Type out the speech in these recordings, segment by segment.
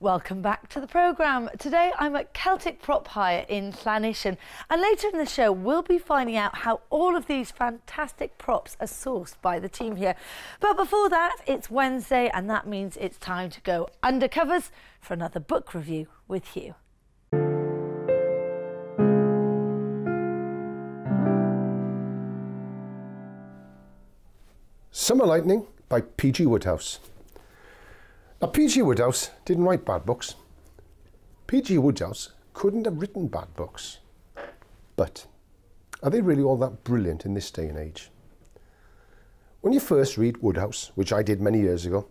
Welcome back to the programme. Today I'm at Celtic Prop Hire in Llanishen, and later in the show we'll be finding out how all of these fantastic props are sourced by the team here. But before that, it's Wednesday, and that means it's time to go undercovers for another book review with Hugh. Summer Lightning by P.G. Wodehouse. Now, P.G. Wodehouse didn't write bad books. P.G. Wodehouse couldn't have written bad books. But are they really all that brilliant in this day and age? When you first read Wodehouse, which I did many years ago,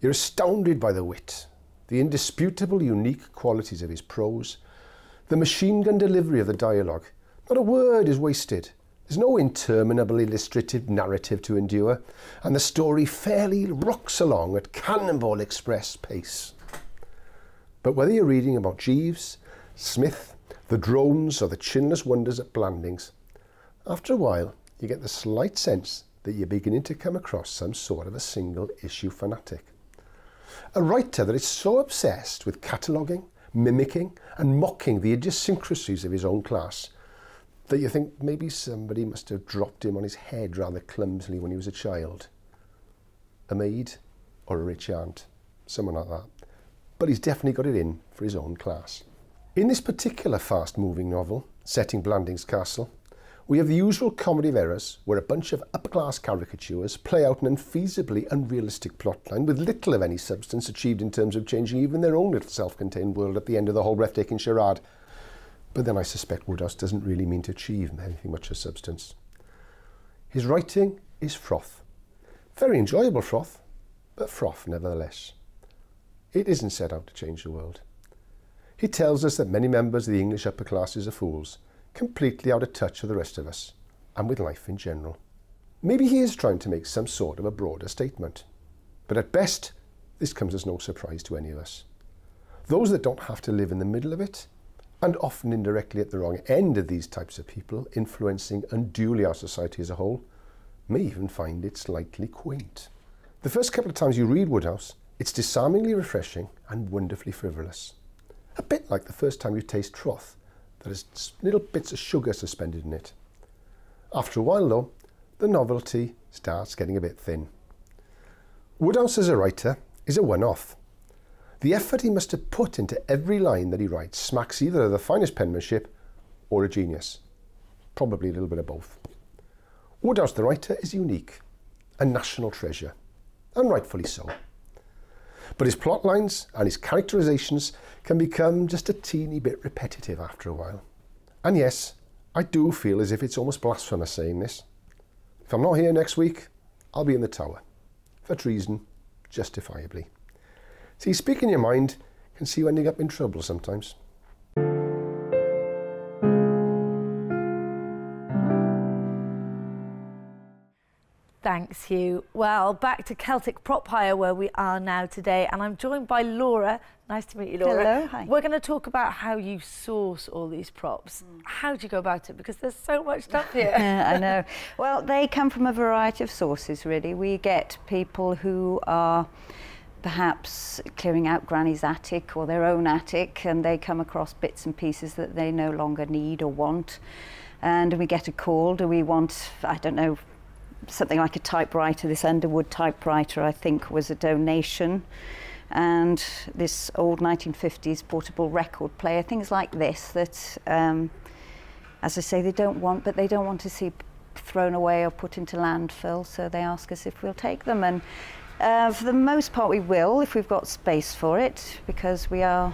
you're astounded by the wit, the indisputable unique qualities of his prose, the machine gun delivery of the dialogue. Not a word is wasted. There's no interminable illustrative narrative to endure, and the story fairly rocks along at Cannonball Express pace. But whether you're reading about Jeeves, Smith, the drones, or the chinless wonders at Blandings, after a while you get the slight sense that you're beginning to come across some sort of a single-issue fanatic. A writer that is so obsessed with cataloguing, mimicking, and mocking the idiosyncrasies of his own class that you think maybe somebody must have dropped him on his head rather clumsily when he was a child. A maid or a rich aunt, someone like that. But he's definitely got it in for his own class. In this particular fast-moving novel, setting Blandings Castle, we have the usual comedy of errors where a bunch of upper-class caricatures play out an unfeasibly unrealistic plotline with little of any substance achieved in terms of changing even their own little self-contained world at the end of the whole breathtaking charade. But then I suspect Wodehouse doesn't really mean to achieve anything much of substance. His writing is froth. Very enjoyable froth, but froth nevertheless. It isn't set out to change the world. He tells us that many members of the English upper classes are fools, completely out of touch with the rest of us, and with life in general. Maybe he is trying to make some sort of a broader statement, but at best, this comes as no surprise to any of us. Those that don't have to live in the middle of it, and often indirectly at the wrong end of these types of people, influencing unduly our society as a whole, may even find it slightly quaint. The first couple of times you read Wodehouse, it's disarmingly refreshing and wonderfully frivolous. A bit like the first time you taste froth that has little bits of sugar suspended in it. After a while though, the novelty starts getting a bit thin. Wodehouse as a writer is a one-off. The effort he must have put into every line that he writes smacks either of the finest penmanship or a genius. Probably a little bit of both. Wodehouse the writer is unique, a national treasure, and rightfully so. But his plot lines and his characterizations can become just a teeny bit repetitive after a while. And yes, I do feel as if it's almost blasphemous saying this. If I'm not here next week, I'll be in the tower. For treason, justifiably. See, speaking your mind can see you ending up in trouble sometimes. Thanks, Hugh. Well, back to Celtic Prop Hire where we are now today, and I'm joined by Laura. Nice to meet you, Laura. Hello, hi. We're going to talk about how you source all these props. How do you go about it? Because there's so much stuff here. I know. Well, they come from a variety of sources, really. We get people who are perhaps clearing out Granny's attic or their own attic, and they come across bits and pieces that they no longer need or want. And we get a call, do we want, I don't know, something like a typewriter. This Underwood typewriter, I think, was a donation. And this old 1950s portable record player, things like this that, as I say, they don't want, but they don't want to see thrown away or put into landfill, so they ask us if we'll take them. And for the most part we will, if we've got space for it, because we are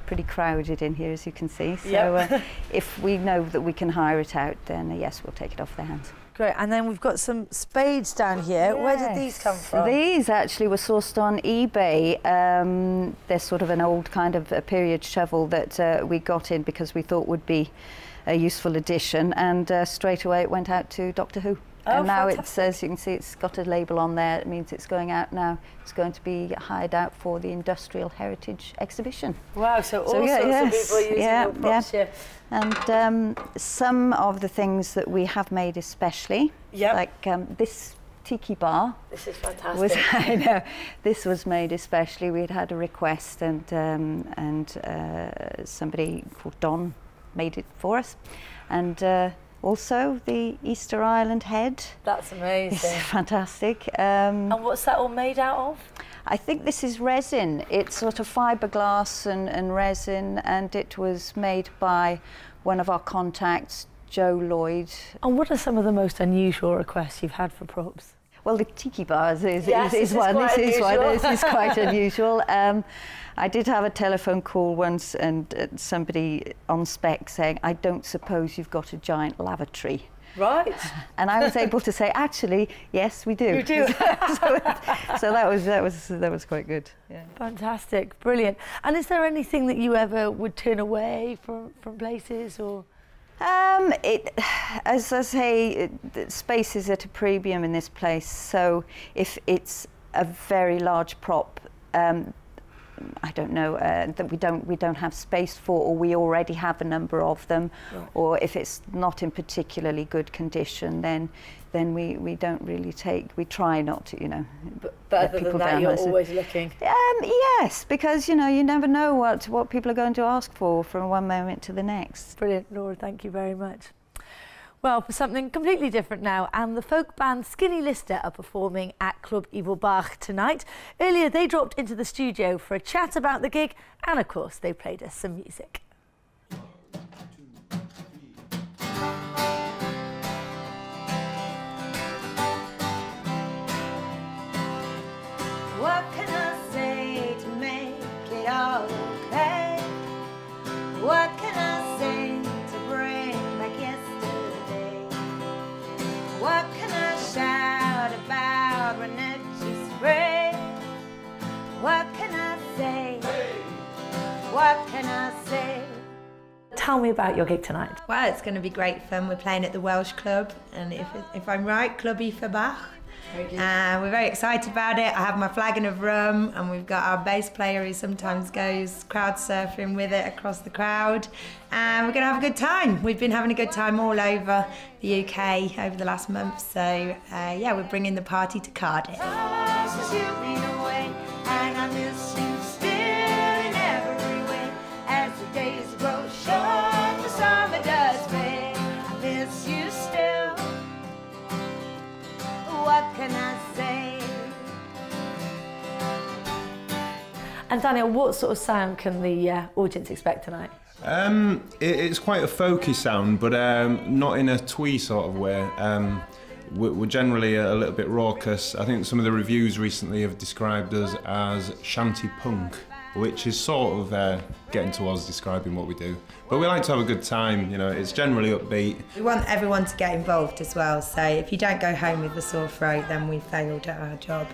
pretty crowded in here, as you can see. So yep. If we know that we can hire it out, then yes, we'll take it off their hands. Great, and then we've got some spades down here. Yes. Where did these come from? These actually were sourced on eBay. They're sort of an old kind of a period shovel that we got in because we thought would be a useful addition, and straight away it went out to Doctor Who. Oh, and now fantastic. It says, you can see it's got a label on there. It means it's going out now. It's going to be hired out for the Industrial Heritage Exhibition. Wow, so all sorts of people are using your props here. And some of the things that we have made especially, like this tiki bar. This is fantastic. I know, this was made especially. We'd had a request, and somebody called Don made it for us, and also the Easter Island head. That's amazing. It's fantastic. And what's that all made out of? I think this is resin. It's sort of fiberglass and resin, and it was made by one of our contacts, Joe Lloyd. And what are some of the most unusual requests you've had for props? Well, the tiki bars is Yes, one. this is This unusual. is quite unusual. I did have a telephone call once, and somebody on spec saying, "I don't suppose you've got a giant lavatory." Right. And I was able to say, actually, yes, we do. You do. So that was quite good. Yeah. Fantastic, brilliant. And is there anything that you ever would turn away from places, or? As I say, space is at a premium in this place. So if it's a very large prop, I don't know, that we don't have space for, or we already have a number of them, right. Or if it's not in particularly good condition, then we don't really take. We try not to, But other than that, you're always looking. Yes, because you never know what people are going to ask for from one moment to the next. Brilliant, Laura. Thank you very much. Well, for something completely different now, and the folk band Skinny Lister are performing at Club Evil Bach tonight. Earlier, they dropped into the studio for a chat about the gig, and of course, they played us some music. What can I say to make it all okay? What can I say to bring back yesterday? What can I shout about when it just rains? What can I say? What can I say? Tell me about your gig tonight. Well, it's going to be great fun. We're playing at the Welsh Club, and if I'm right, Club Evil Bach. We're very excited about it. I have my flagon of rum, and we've got our bass player who sometimes goes crowd surfing with it across the crowd. And we're going to have a good time. We've been having a good time all over the UK over the last month. So, yeah, we're bringing the party to Cardiff. You've been away, and I miss you still in every way. As the days grow short, the summer does fade. I miss you still. What can I say? And Daniel, what sort of sound can the audience expect tonight? It's quite a folky sound, but not in a twee sort of way. We're generally a little bit raucous. I think some of the reviews recently have described us as shanty punk, which is sort of getting towards describing what we do. But we like to have a good time, it's generally upbeat. We want everyone to get involved as well, so if you don't go home with a sore throat, then we failed at our job.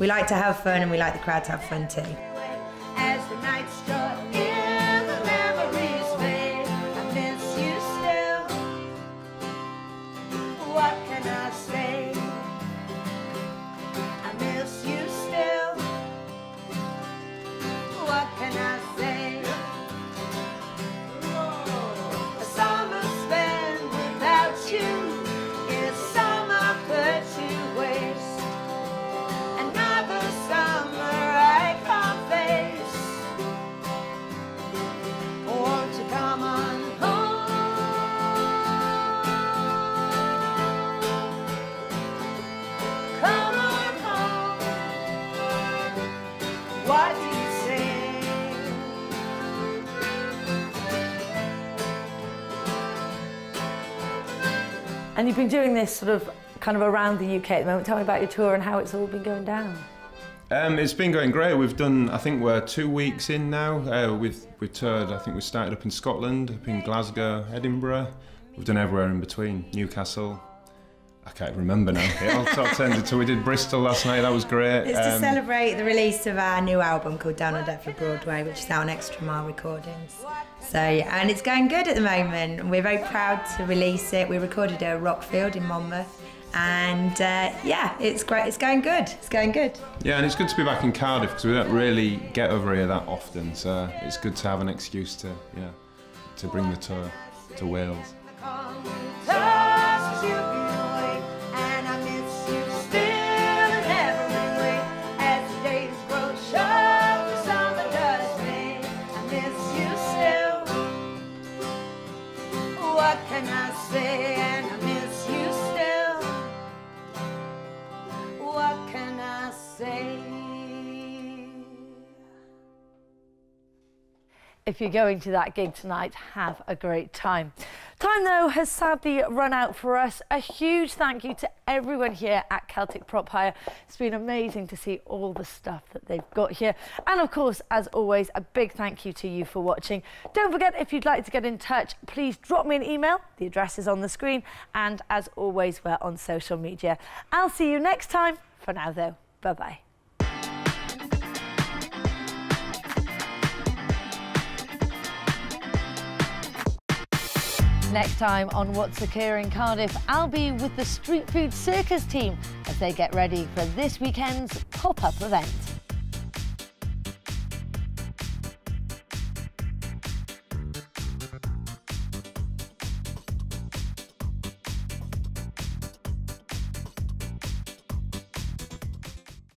We like to have fun, and we like the crowd to have fun too. As the night struck in, the memories fade. I miss you still. What can I say? I miss you still. What can I say? A summer spent without you is summer put to waste. Another summer I can't face. Won't you come on home? Come on home. What do you say? And you've been doing this sort of kind of around the UK at the moment. Tell me about your tour and how it's all been going down. It's been going great. We've done, I think we're 2 weeks in now. We've toured, I think we started up in Scotland, up in Glasgow, Edinburgh. We've done everywhere in between, Newcastle. I can't remember now. It all sort of turned into, we did Bristol last night, that was great. It's to celebrate the release of our new album called Down on Deptford Broadway, which is out on Extra Mile Recordings. So, and it's going good at the moment. We're very proud to release it. We recorded it at Rockfield in Monmouth. And yeah, it's great. It's going good. It's going good. Yeah, and it's good to be back in Cardiff because we don't really get over here that often. So it's good to have an excuse to bring the tour to Wales. Just you be away, and I miss you still. say. If you're going to that gig tonight, have a great time. Time, though, has sadly run out for us. A huge thank you to everyone here at Celtic Prop Hire. It's been amazing to see all the stuff that they've got here. And of course, as always, a big thank you to you for watching. Don't forget, if you'd like to get in touch, please drop me an email. The address is on the screen. And as always, we're on social media. I'll see you next time. For now, though, bye-bye. Next time on What's Occurring Cardiff, I'll be with the Street Food Circus team as they get ready for this weekend's pop-up event.